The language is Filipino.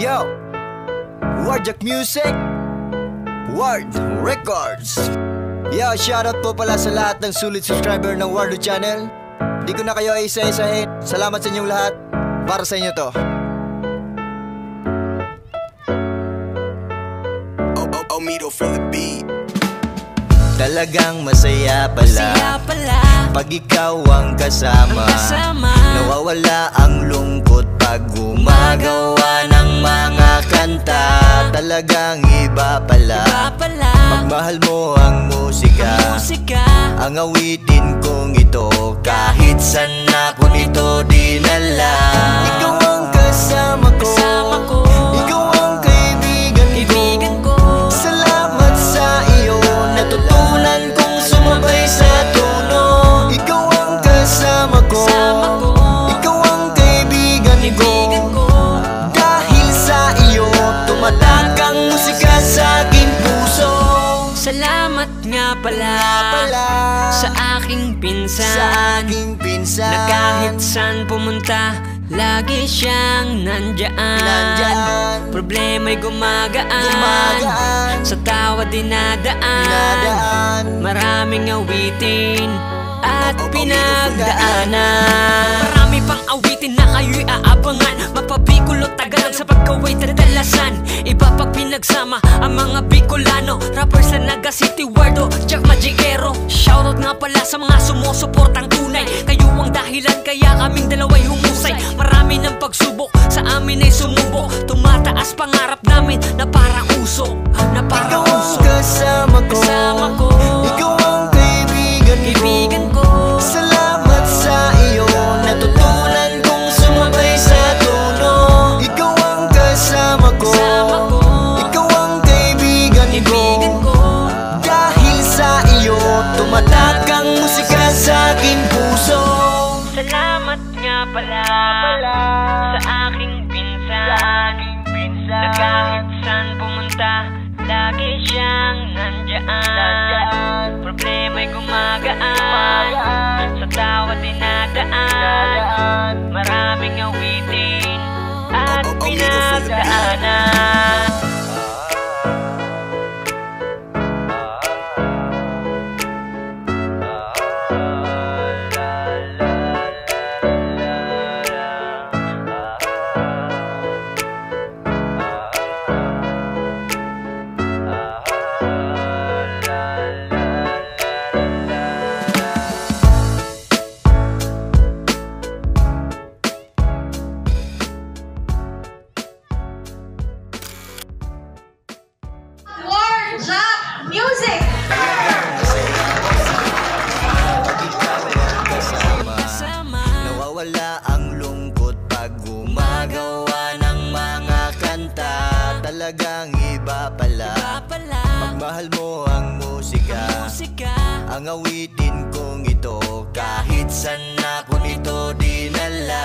Yo, Wardjack Music, Ward Records. Yo, shoutout po pala sa lahat ng sulit subscriber ng Wardo Channel. Di ko na kayo isa-isahin. Salamat sa inyong lahat. Para sa inyo to. Omido for the beat. Talagang masaya pala pag ikaw ang kasama. Nawawala ang lungkot pag gumagawa ng mga kanta. Talagang iba pala pagmahal mo ang musika. Ang awitin kong ito kahit saan ako nito dinala. Ikaw ang kasama ko, ikaw ang kaibigan ko. Salamat sa iyo, natutunan kong sumabay sa tono. Ikaw ang kasama ko, ikaw ang kaibigan ko. Dahil sa iyo, tumatak ang musika sa aking puso. Salamat nga pala sa aking pinsan, na kahit saan pumunta, lagi siyang nandyan. Problema'y gumagaan, sa tawa dinadaan. Maraming awitin at pinagdaanan. Marami pang awitin na kayo'y aabangan. Magpabikulo Tagalog sa pagkaway kadalasan. Iba pag pinagsama ang mga Bicolano, rappers na Naga City, Wardo, Jack Magicero. Shoutout nga pala sa mga sumusuportang tunay. Kayo ang dahilan kaya kaming dalawa'y humusay. Marami ng pagsubok, sa amin ay sumubok. Tumataas pangarap namin na parang uso, na parang uso. Ikaw ang kasama ko, ikaw ang kaibigan ko. Salamat sa iyo, natutunan kong sumabay sa tono. Ikaw ang kasama ko, ikaw ang kaibigan ko. Dahil sa iyo, tumatak ang musika sa aking puso. Salamat nga pala sa aking pinsan, na kahit saan pumunta, lagi siyang nandyan. Problema'y gumagaan, sa tawa dinadaan. Maraming awitin at pinagdaanan. Wardjack Music! Nawawala ang lungkot pag gumagawa ng mga kanta. Talagang iba pala pagmahal mo ang musika. Ang awitin kong ito kahit saan ako nito dinala.